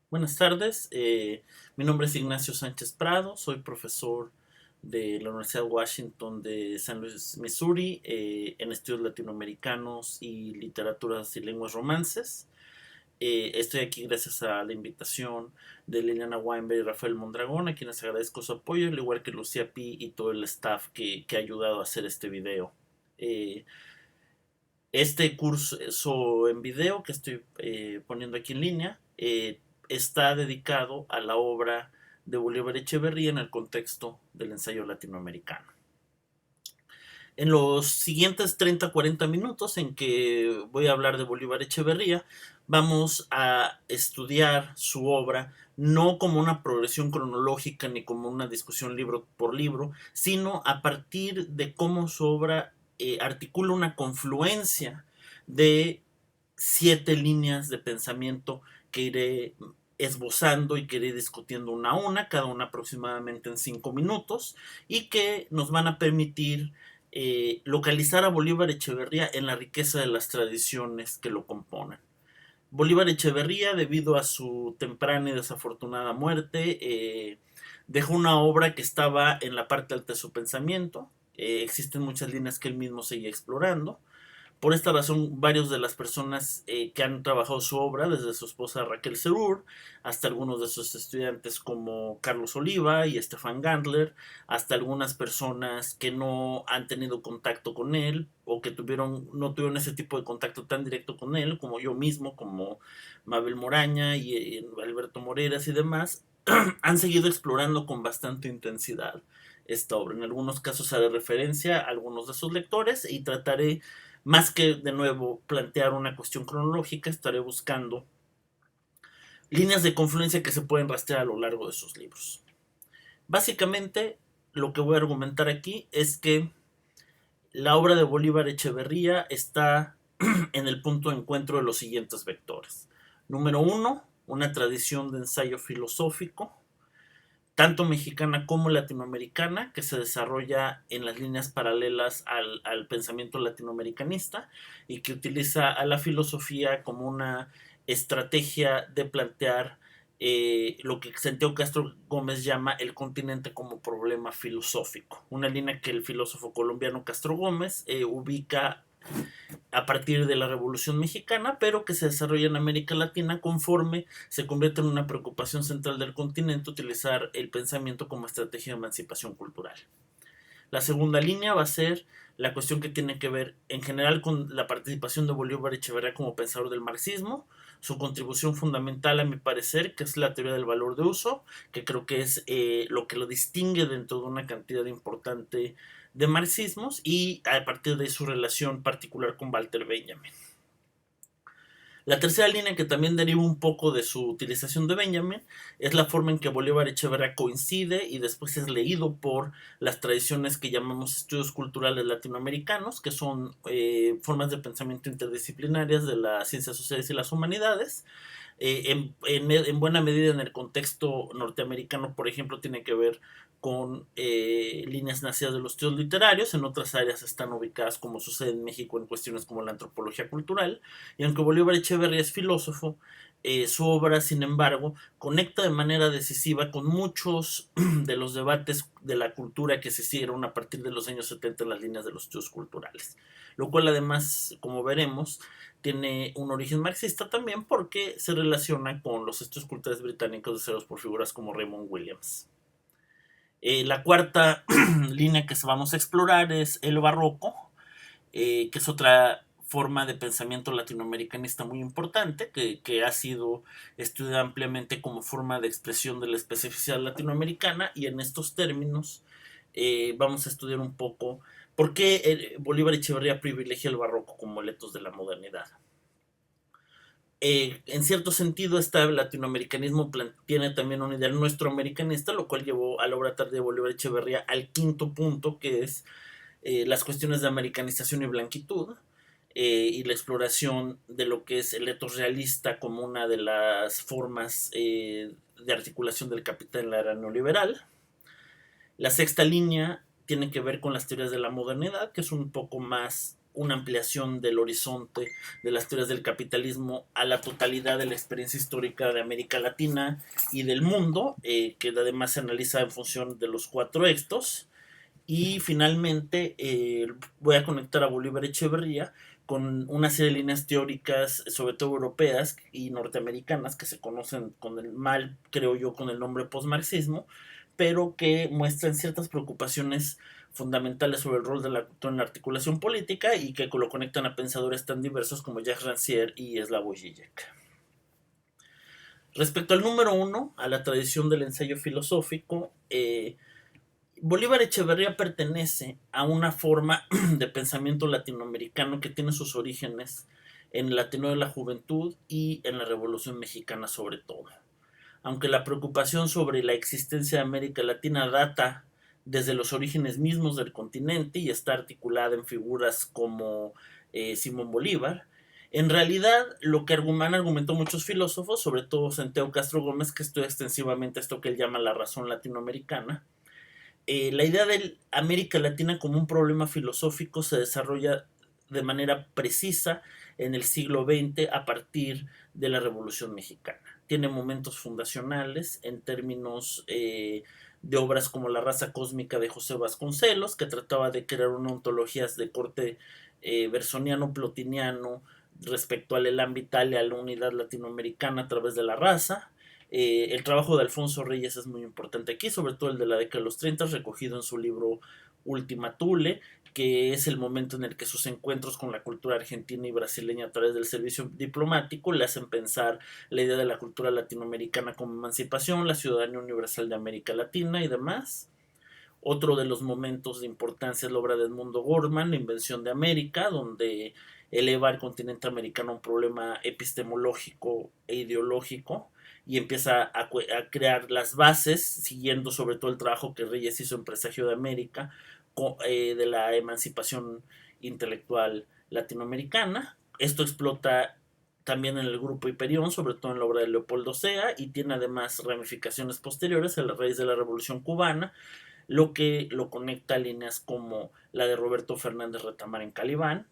Buenas tardes, mi nombre es Ignacio Sánchez Prado, soy profesor de la Universidad de Washington de San Luis, Missouri, en estudios latinoamericanos y literaturas y lenguas romances. Estoy aquí gracias a la invitación de Liliana Weinberg y Rafael Mondragón, a quienes agradezco su apoyo, al igual que Lucía Pi y todo el staff que ha ayudado a hacer este video. Eh, este curso en video que estoy poniendo aquí en línea está dedicado a la obra de Bolívar Echeverría en el contexto del ensayo latinoamericano. En los siguientes 30-40 minutos en que voy a hablar de Bolívar Echeverría, vamos a estudiar su obra no como una progresión cronológica ni como una discusión libro por libro, sino a partir de cómo su obra articula una confluencia de 7 líneas de pensamiento que iré esbozando y que iré discutiendo una a una, cada una aproximadamente en 5 minutos, y que nos van a permitir localizar a Bolívar Echeverría en la riqueza de las tradiciones que lo componen. Bolívar Echeverría, debido a su temprana y desafortunada muerte, dejó una obra que estaba en la parte alta de su pensamiento. Existen muchas líneas que él mismo seguía explorando. Por esta razón, varios de las personas que han trabajado su obra, desde su esposa Raquel Serur, hasta algunos de sus estudiantes como Carlos Oliva y Stefan Gandler, hasta algunas personas que no han tenido contacto con él o que no tuvieron ese tipo de contacto tan directo con él, como yo mismo, como Mabel Moraña y Alberto Moreras y demás, han seguido explorando con bastante intensidad esta obra. En algunos casos haré referencia a algunos de sus lectores y trataré, más que de nuevo plantear una cuestión cronológica, estaré buscando líneas de confluencia que se pueden rastrear a lo largo de sus libros. Básicamente, lo que voy a argumentar aquí es que la obra de Bolívar Echeverría está en el punto de encuentro de los siguientes vectores. Número uno, una tradición de ensayo filosófico, tanto mexicana como latinoamericana, que se desarrolla en las líneas paralelas al pensamiento latinoamericanista y que utiliza a la filosofía como una estrategia de plantear lo que Santiago Castro Gómez llama el continente como problema filosófico. Una línea que el filósofo colombiano Castro Gómez ubica a partir de la Revolución Mexicana, pero que se desarrolla en América Latina conforme se convierte en una preocupación central del continente utilizar el pensamiento como estrategia de emancipación cultural. La segunda línea va a ser la cuestión que tiene que ver en general con la participación de Bolívar Echeverría como pensador del marxismo, su contribución fundamental a mi parecer, que es la teoría del valor de uso, que creo que es lo que lo distingue dentro de una cantidad importante de marxismos, y a partir de su relación particular con Walter Benjamin. La tercera línea, que también deriva un poco de su utilización de Benjamin, es la forma en que Bolívar Echeverría coincide y después es leído por las tradiciones que llamamos estudios culturales latinoamericanos, que son formas de pensamiento interdisciplinarias de las ciencias sociales y las humanidades. En buena medida en el contexto norteamericano, por ejemplo, tiene que ver con líneas nacidas de los estudios literarios. En otras áreas están ubicadas, como sucede en México, en cuestiones como la antropología cultural. Y aunque Bolívar Echeverría es filósofo, su obra, sin embargo, conecta de manera decisiva con muchos de los debates de la cultura que se hicieron a partir de los años 70 en las líneas de los estudios culturales. Lo cual, además, como veremos, tiene un origen marxista también, porque se relaciona con los estudios culturales británicos deseados por figuras como Raymond Williams. La cuarta línea que vamos a explorar es el barroco, que es otra forma de pensamiento latinoamericanista muy importante, que ha sido estudiada ampliamente como forma de expresión de la especificidad latinoamericana, y en estos términos vamos a estudiar un poco por qué Bolívar Echeverría privilegia el barroco como el etos de la modernidad. En cierto sentido, este latinoamericanismo tiene también un ideal nuestro americanista, lo cual llevó a la obra tardía de Bolívar Echeverría al quinto punto, que es las cuestiones de americanización y blanquitud, y la exploración de lo que es el etos realista como una de las formas de articulación del capital en la era neoliberal. La sexta línea tiene que ver con las teorías de la modernidad, que es un poco más una ampliación del horizonte de las teorías del capitalismo a la totalidad de la experiencia histórica de América Latina y del mundo, que además se analiza en función de los cuatro textos. Y finalmente voy a conectar a Bolívar Echeverría con una serie de líneas teóricas, sobre todo europeas y norteamericanas, que se conocen con el mal, creo yo, con el nombre postmarxismo, pero que muestran ciertas preocupaciones fundamentales sobre el rol de la cultura en la articulación política y que lo conectan a pensadores tan diversos como Jacques Rancière y Slavoj Žižek. Respecto al número uno, a la tradición del ensayo filosófico, Bolívar Echeverría pertenece a una forma de pensamiento latinoamericano que tiene sus orígenes en el Ateneo de la Juventud y en la Revolución Mexicana sobre todo. Aunque la preocupación sobre la existencia de América Latina data desde los orígenes mismos del continente y está articulada en figuras como Simón Bolívar, en realidad lo que argumentó muchos filósofos, sobre todo Santiago Castro Gómez, que estudia extensivamente esto que él llama la razón latinoamericana, la idea de América Latina como un problema filosófico se desarrolla de manera precisa en el siglo XX a partir de la Revolución Mexicana. Tiene momentos fundacionales en términos de obras como La raza cósmica de José Vasconcelos, que trataba de crear una ontología de corte bersoniano-plotiniano respecto al elan vital y a la unidad latinoamericana a través de la raza. El trabajo de Alfonso Reyes es muy importante aquí, sobre todo el de la década de los 30, recogido en su libro Ultima Thule, que es el momento en el que sus encuentros con la cultura argentina y brasileña a través del servicio diplomático le hacen pensar la idea de la cultura latinoamericana como emancipación, la ciudadanía universal de América Latina y demás. Otro de los momentos de importancia es la obra de Edmundo Gorman, La invención de América, donde eleva al continente americano a un problema epistemológico e ideológico y empieza a crear las bases, siguiendo sobre todo el trabajo que Reyes hizo en Presagio de América, de la emancipación intelectual latinoamericana. Esto explota también en el grupo Hiperión, sobre todo en la obra de Leopoldo Sea, y tiene además ramificaciones posteriores a la raíz de la Revolución Cubana, lo que lo conecta a líneas como la de Roberto Fernández Retamar en Calibán.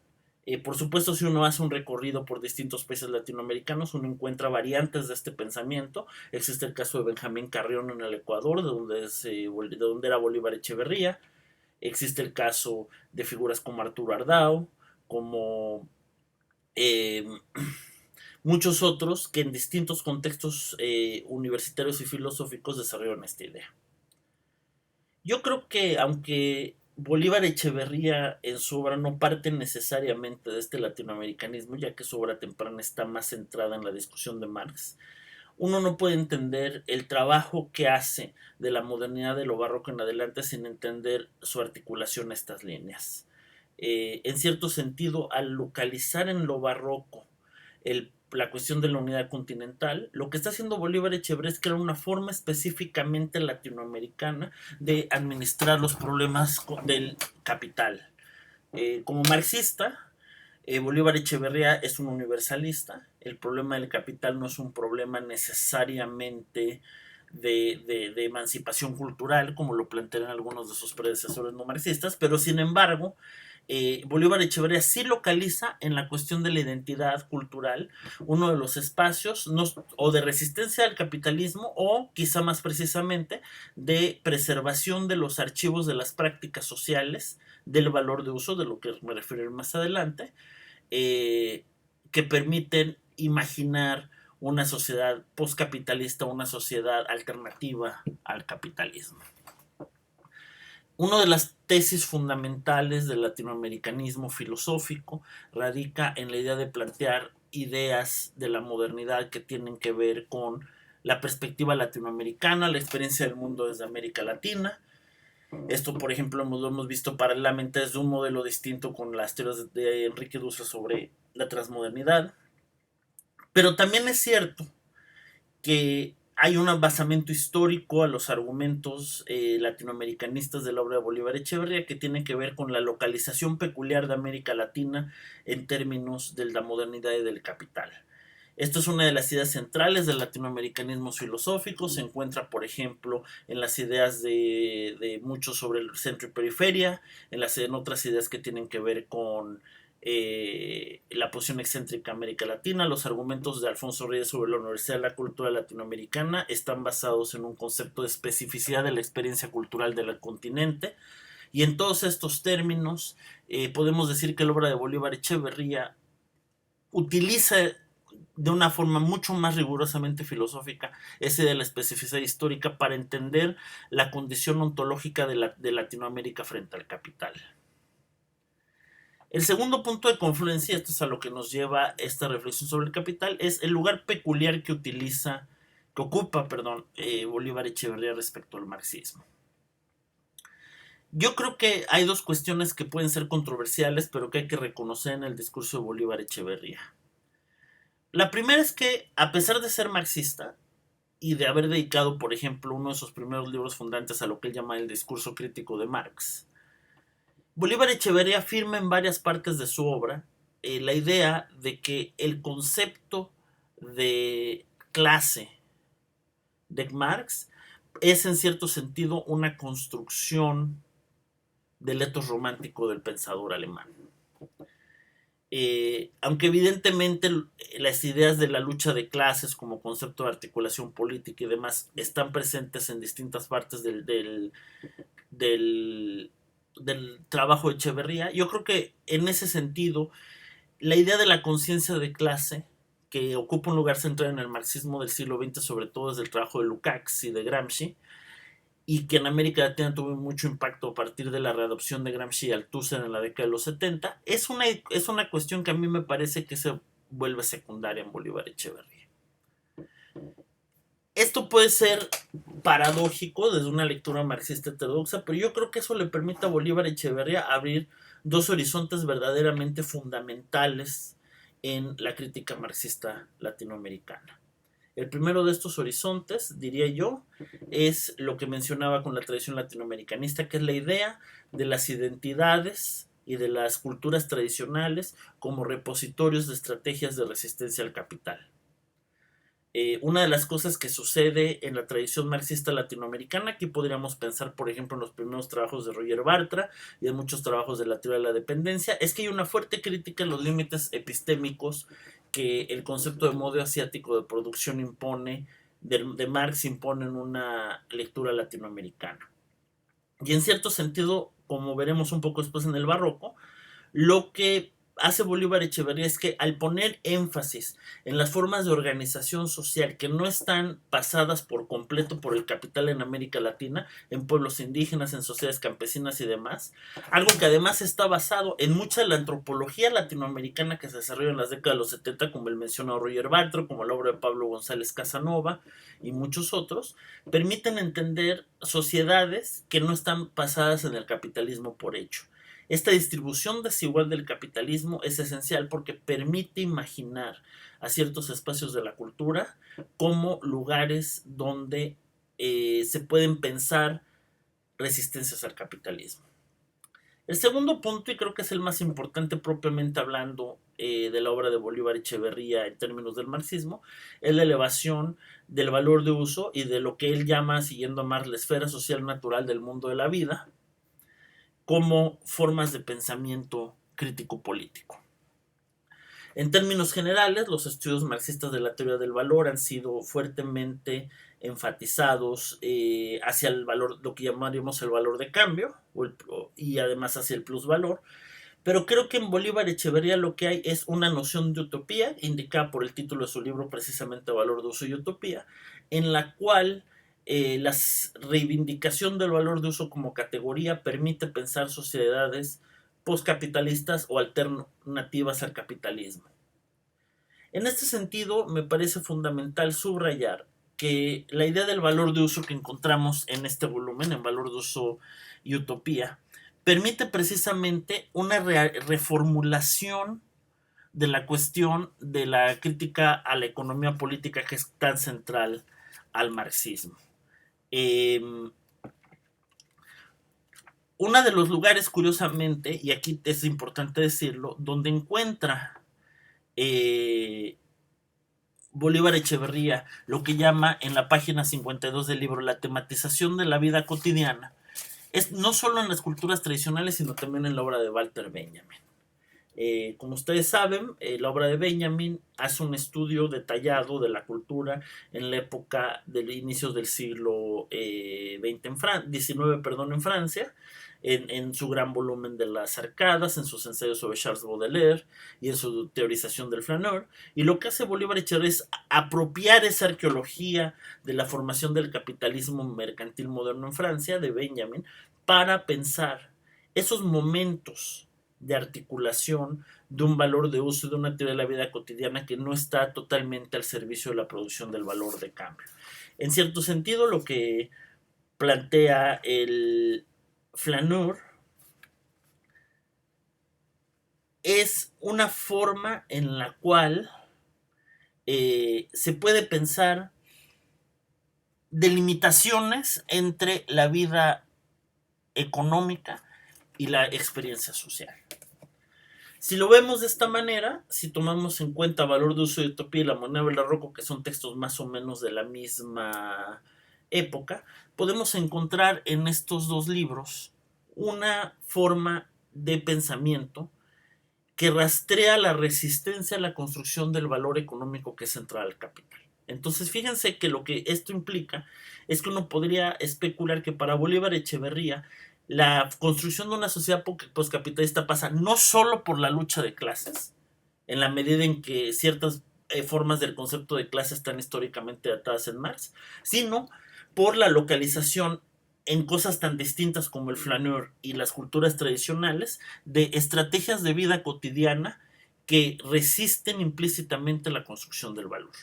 Por supuesto, si uno hace un recorrido por distintos países latinoamericanos, uno encuentra variantes de este pensamiento. Existe el caso de Benjamín Carrión en el Ecuador, de donde era Bolívar Echeverría. Existe el caso de figuras como Arturo Ardao, como eh, muchos otros que en distintos contextos universitarios y filosóficos desarrollaron esta idea. Yo creo que aunque Bolívar Echeverría en su obra no parte necesariamente de este latinoamericanismo, ya que su obra temprana está más centrada en la discusión de Marx, uno no puede entender el trabajo que hace de la modernidad de lo barroco en adelante sin entender su articulación a estas líneas. En cierto sentido, al localizar en lo barroco la cuestión de la unidad continental, lo que está haciendo Bolívar Echeverría es crear una forma específicamente latinoamericana de administrar los problemas del capital. Como marxista, Bolívar Echeverría es un universalista. El problema del capital no es un problema necesariamente de emancipación cultural, como lo plantean algunos de sus predecesores no marxistas, pero sin embargo, Bolívar Echeverría sí localiza en la cuestión de la identidad cultural uno de los espacios o de resistencia al capitalismo o quizá más precisamente de preservación de los archivos de las prácticas sociales del valor de uso, de lo que me referiré más adelante, que permiten imaginar una sociedad postcapitalista, una sociedad alternativa al capitalismo. Una de las tesis fundamentales del latinoamericanismo filosófico radica en la idea de plantear ideas de la modernidad que tienen que ver con la perspectiva latinoamericana, la experiencia del mundo desde América Latina. Esto, por ejemplo, lo hemos visto paralelamente desde un modelo distinto con las teorías de Enrique Dussel sobre la transmodernidad. Pero también es cierto que hay un basamento histórico a los argumentos latinoamericanistas de la obra de Bolívar Echeverría que tiene que ver con la localización peculiar de América Latina en términos de la modernidad y del capital. Esto es una de las ideas centrales del latinoamericanismo filosófico. Se encuentra, por ejemplo, en las ideas de muchos sobre el centro y periferia, en otras ideas que tienen que ver con la posición excéntrica de América Latina. Los argumentos de Alfonso Reyes sobre la Universidad de la Cultura Latinoamericana están basados en un concepto de especificidad de la experiencia cultural del continente. Y en todos estos términos, podemos decir que la obra de Bolívar Echeverría utiliza de una forma mucho más rigurosamente filosófica ese de la especificidad histórica para entender la condición ontológica de Latinoamérica frente al capital. El segundo punto de confluencia, esto es a lo que nos lleva esta reflexión sobre el capital, es el lugar peculiar que ocupa Bolívar Echeverría respecto al marxismo. Yo creo que hay dos cuestiones que pueden ser controversiales, pero que hay que reconocer en el discurso de Bolívar Echeverría. La primera es que, a pesar de ser marxista y de haber dedicado, por ejemplo, uno de sus primeros libros fundantes a lo que él llama el discurso crítico de Marx, Bolívar Echeverría afirma en varias partes de su obra la idea de que el concepto de clase de Marx es en cierto sentido una construcción del etos romántico del pensador alemán. Aunque evidentemente las ideas de la lucha de clases como concepto de articulación política y demás están presentes en distintas partes del trabajo de Echeverría, yo creo que en ese sentido la idea de la conciencia de clase, que ocupa un lugar central en el marxismo del siglo XX, sobre todo desde el trabajo de Lukács y de Gramsci, y que en América Latina tuvo mucho impacto a partir de la readopción de Gramsci y Althusser en la década de los 70, es una cuestión que a mí me parece que se vuelve secundaria en Bolívar Echeverría. Esto puede ser paradójico desde una lectura marxista heterodoxa, pero yo creo que eso le permite a Bolívar Echeverría abrir dos horizontes verdaderamente fundamentales en la crítica marxista latinoamericana. El primero de estos horizontes, diría yo, es lo que mencionaba con la tradición latinoamericanista, que es la idea de las identidades y de las culturas tradicionales como repositorios de estrategias de resistencia al capital. Una de las cosas que sucede en la tradición marxista latinoamericana, aquí podríamos pensar, por ejemplo, en los primeros trabajos de Roger Bartra y en muchos trabajos de la teoría de la dependencia, es que hay una fuerte crítica a los límites epistémicos que el concepto de modo asiático de producción impone, de Marx impone en una lectura latinoamericana. Y en cierto sentido, como veremos un poco después en el barroco, lo que hace Bolívar Echeverría es que al poner énfasis en las formas de organización social que no están pasadas por completo por el capital en América Latina, en pueblos indígenas, en sociedades campesinas y demás, algo que además está basado en mucha de la antropología latinoamericana que se desarrolló en las décadas de los 70, como el mencionado Roger Bartra, como la obra de Pablo González Casanova y muchos otros, permiten entender sociedades que no están basadas en el capitalismo por hecho. Esta distribución desigual del capitalismo es esencial porque permite imaginar a ciertos espacios de la cultura como lugares donde se pueden pensar resistencias al capitalismo. El segundo punto, y creo que es el más importante propiamente hablando de la obra de Bolívar Echeverría en términos del marxismo, es la elevación del valor de uso y de lo que él llama, siguiendo a Marx, la esfera social natural del mundo de la vida, como formas de pensamiento crítico político. En términos generales, los estudios marxistas de la teoría del valor han sido fuertemente enfatizados hacia el valor, lo que llamaríamos el valor de cambio, y además hacia el plusvalor, pero creo que en Bolívar Echeverría lo que hay es una noción de utopía, indicada por el título de su libro precisamente Valor de Uso y Utopía, en la cual la reivindicación del valor de uso como categoría permite pensar sociedades postcapitalistas o alternativas al capitalismo. En este sentido, me parece fundamental subrayar que la idea del valor de uso que encontramos en este volumen, en Valor de Uso y Utopía, permite precisamente una reformulación de la cuestión de la crítica a la economía política que es tan central al marxismo. Uno de los lugares, curiosamente, y aquí es importante decirlo, donde encuentra Bolívar Echeverría lo que llama en la página 52 del libro la tematización de la vida cotidiana, es no solo en las culturas tradicionales, sino también en la obra de Walter Benjamin. Como ustedes saben, la obra de Benjamin hace un estudio detallado de la cultura en la época de inicios del siglo XX XIX, perdón, en Francia, en su gran volumen de las arcadas, en sus ensayos sobre Charles Baudelaire y en su teorización del flaneur. Y lo que hace Bolívar Echeverría es apropiar esa arqueología de la formación del capitalismo mercantil moderno en Francia, de Benjamin, para pensar esos momentos de articulación de un valor de uso de una teoría de la vida cotidiana que no está totalmente al servicio de la producción del valor de cambio. En cierto sentido, lo que plantea el flaneur es una forma en la cual se puede pensar delimitaciones entre la vida económica y la experiencia social. Si lo vemos de esta manera, si tomamos en cuenta Valor de uso de Utopía y La moneda del Rocco, que son textos más o menos de la misma época, podemos encontrar en estos dos libros una forma de pensamiento que rastrea la resistencia a la construcción del valor económico que es central al capital. Entonces, fíjense que lo que esto implica es que uno podría especular que para Bolívar Echeverría la construcción de una sociedad postcapitalista pasa no solo por la lucha de clases, en la medida en que ciertas formas del concepto de clase están históricamente atadas en Marx, sino por la localización en cosas tan distintas como el flaneur y las culturas tradicionales de estrategias de vida cotidiana que resisten implícitamente la construcción del valor.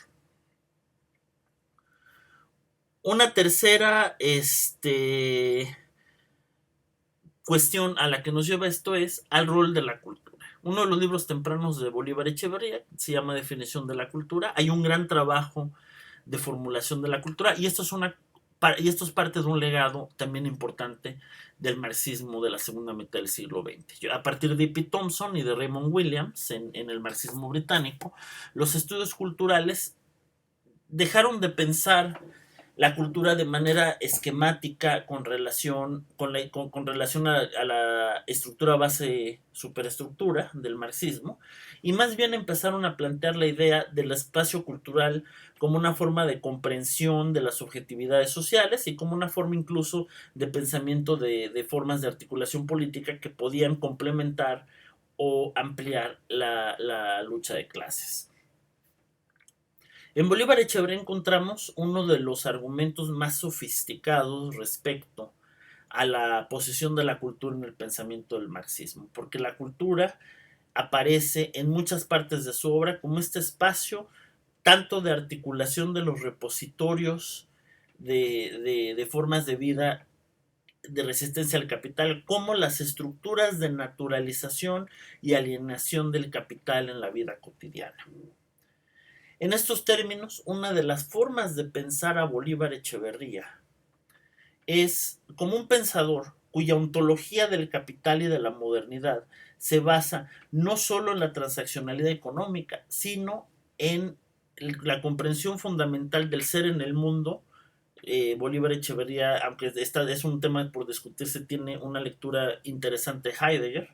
Una tercera cuestión a la que nos lleva esto es al rol de la cultura. Uno de los libros tempranos de Bolívar Echeverría se llama Definición de la cultura. Hay un gran trabajo de formulación de la cultura y esto es parte de un legado también importante del marxismo de la segunda mitad del siglo XX. A partir de E.P. Thompson y de Raymond Williams en el marxismo británico, los estudios culturales dejaron de pensar la cultura de manera esquemática con relación a la estructura base superestructura del marxismo y más bien empezaron a plantear la idea del espacio cultural como una forma de comprensión de las subjetividades sociales y como una forma incluso de pensamiento de formas de articulación política que podían complementar o ampliar la lucha de clases. En Bolívar Echeverría encontramos uno de los argumentos más sofisticados respecto a la posición de la cultura en el pensamiento del marxismo, porque la cultura aparece en muchas partes de su obra como este espacio tanto de articulación de los repositorios de formas de vida de resistencia al capital, como las estructuras de naturalización y alienación del capital en la vida cotidiana. En estos términos, una de las formas de pensar a Bolívar Echeverría es como un pensador cuya ontología del capital y de la modernidad se basa no solo en la transaccionalidad económica, sino en la comprensión fundamental del ser en el mundo. Bolívar Echeverría, aunque esta es un tema por discutirse, tiene una lectura interesante de Heidegger,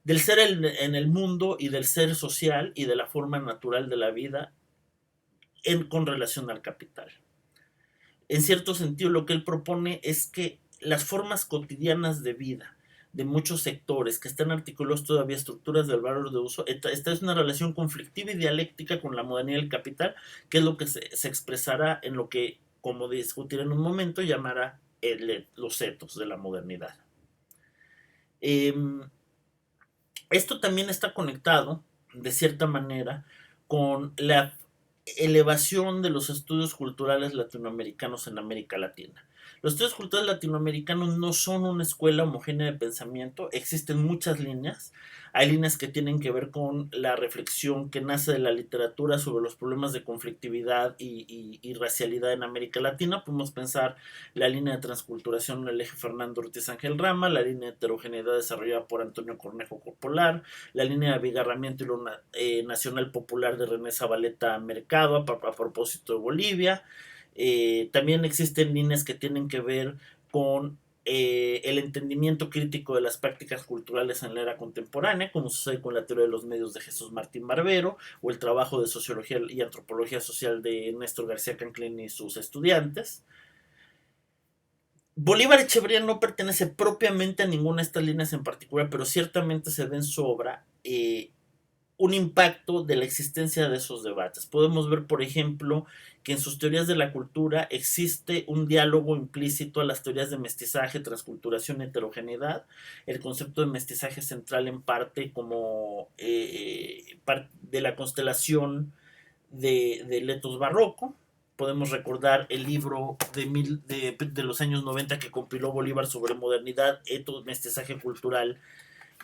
del ser en el mundo y del ser social y de la forma natural de la vida con relación al capital. En cierto sentido, lo que él propone es que las formas cotidianas de vida de muchos sectores que están articulados todavía estructuras del valor de uso, esta es una relación conflictiva y dialéctica con la modernidad del capital, que es lo que se expresará en lo que, como discutiré en un momento, llamará los etos de la modernidad. Esto también está conectado, de cierta manera, con la elevación de los estudios culturales latinoamericanos en América Latina. Los estudios culturales latinoamericanos no son una escuela homogénea de pensamiento, existen muchas líneas. Hay líneas que tienen que ver con la reflexión que nace de la literatura sobre los problemas de conflictividad y racialidad en América Latina. Podemos pensar la línea de transculturación en el eje Fernando Ortiz Ángel Rama, la línea de heterogeneidad desarrollada por Antonio Cornejo Corpolar, la línea de abigarramiento y lo nacional popular de René Zabaleta Mercado a propósito de Bolivia. También existen líneas que tienen que ver con el entendimiento crítico de las prácticas culturales en la era contemporánea, como sucede con la teoría de los medios de Jesús Martín Barbero, o el trabajo de sociología y antropología social de Néstor García Canclén y sus estudiantes. Bolívar Echeverría no pertenece propiamente a ninguna de estas líneas en particular, pero ciertamente se ve en su obra un impacto de la existencia de esos debates. Podemos ver, por ejemplo, que en sus teorías de la cultura existe un diálogo implícito a las teorías de mestizaje, transculturación y heterogeneidad. El concepto de mestizaje central en parte como de la constelación del etos barroco. Podemos recordar el libro de los años 90 que compiló Bolívar sobre modernidad, etos, mestizaje cultural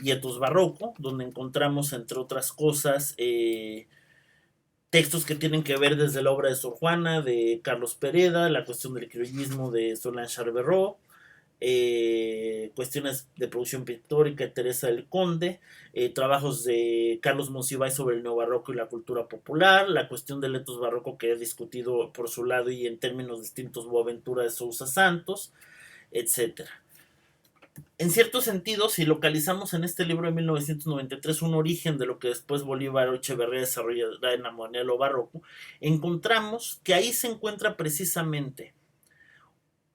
y etos barroco, donde encontramos, entre otras cosas, textos que tienen que ver desde la obra de Sor Juana, de Carlos Pereda, la cuestión del criollismo de Solange Charberot, cuestiones de producción pictórica de Teresa del Conde, trabajos de Carlos Monsiváis sobre el neobarroco y la cultura popular, la cuestión del etos barroco que he discutido por su lado y en términos distintos Boaventura de Sousa Santos, etcétera. En cierto sentido, si localizamos en este libro de 1993 un origen de lo que después Bolívar Echeverría desarrollará en la modernidad de lo barroco, encontramos que ahí se encuentra precisamente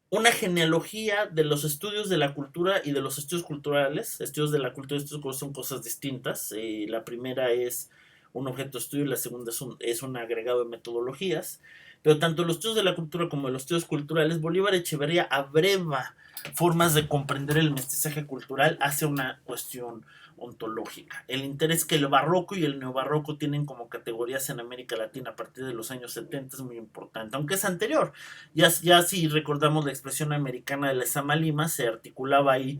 una genealogía de los estudios de la cultura y de los estudios culturales. Estudios de la cultura y estudios culturales son cosas distintas. La primera es un objeto de estudio y la segunda es un agregado de metodologías. Pero tanto los estudios de la cultura como los estudios culturales, Bolívar Echeverría abreva formas de comprender el mestizaje cultural hacia una cuestión ontológica. El interés que el barroco y el neobarroco tienen como categorías en América Latina a partir de los años 70 es muy importante, aunque es anterior. Ya si recordamos la expresión americana de Lezama Lima, se articulaba ahí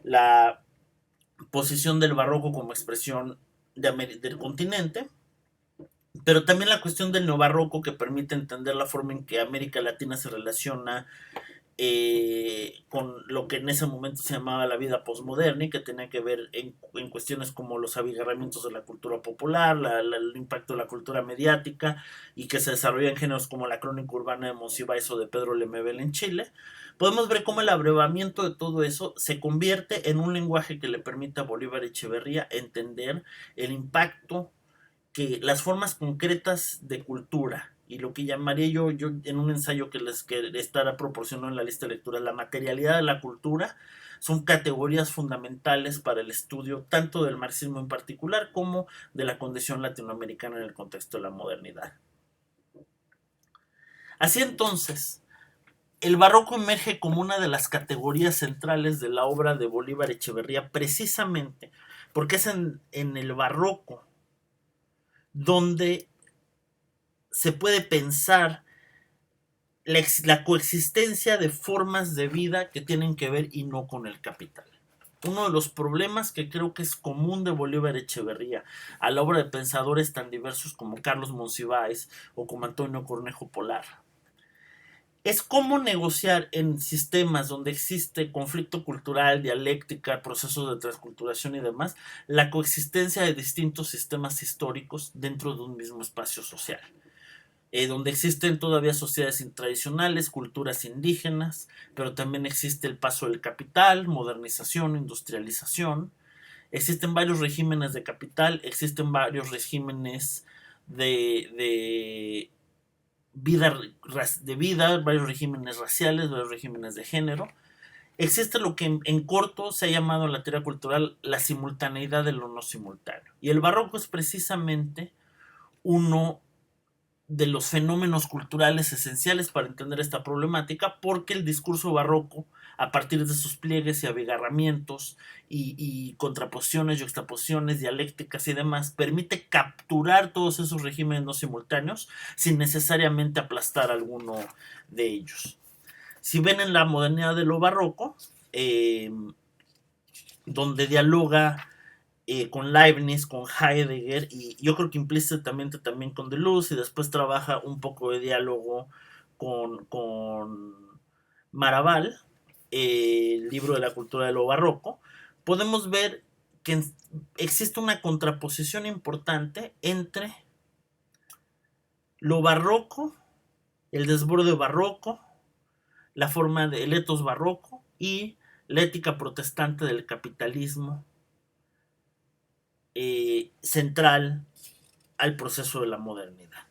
la posición del barroco como expresión del continente, pero también la cuestión del neobarroco que permite entender la forma en que América Latina se relaciona con lo que en ese momento se llamaba la vida postmoderna y que tenía que ver en cuestiones como los abigarramientos de la cultura popular, el impacto de la cultura mediática y que se desarrolla en géneros como la crónica urbana de Monsiváis o de Pedro Lemebel en Chile. Podemos ver cómo el abrevamiento de todo eso se convierte en un lenguaje que le permite a Bolívar Echeverría entender el impacto que las formas concretas de cultura y lo que llamaría yo en un ensayo que les estará proporcionando en la lista de lectura, la materialidad de la cultura, son categorías fundamentales para el estudio tanto del marxismo en particular como de la condición latinoamericana en el contexto de la modernidad. Así entonces, el barroco emerge como una de las categorías centrales de la obra de Bolívar Echeverría precisamente porque es en el barroco donde se puede pensar la coexistencia de formas de vida que tienen que ver y no con el capital. Uno de los problemas que creo que es común de Bolívar Echeverría a la obra de pensadores tan diversos como Carlos Monsiváis o como Antonio Cornejo Polar es cómo negociar en sistemas donde existe conflicto cultural, dialéctica, procesos de transculturación y demás, la coexistencia de distintos sistemas históricos dentro de un mismo espacio social. Donde existen todavía sociedades tradicionales, culturas indígenas, pero también existe el paso del capital, modernización, industrialización. Existen varios regímenes de capital, existen varios regímenes de vida, varios regímenes raciales, varios regímenes de género. Existe lo que en corto se ha llamado en la teoría cultural la simultaneidad de lo no simultáneo. Y el barroco es precisamente uno de los fenómenos culturales esenciales para entender esta problemática, porque el discurso barroco, a partir de sus pliegues y abigarramientos y contraposiciones, yuxtaposiciones, dialécticas y demás, permite capturar todos esos regímenes no simultáneos sin necesariamente aplastar alguno de ellos. Si ven en la modernidad de lo barroco, donde dialoga con Leibniz, con Heidegger y yo creo que implícitamente también con Deleuze y después trabaja un poco de diálogo con Maraval, el libro de la cultura de lo barroco, podemos ver que existe una contraposición importante entre lo barroco, el desborde barroco, la forma del etos barroco y la ética protestante del capitalismo central al proceso de la modernidad.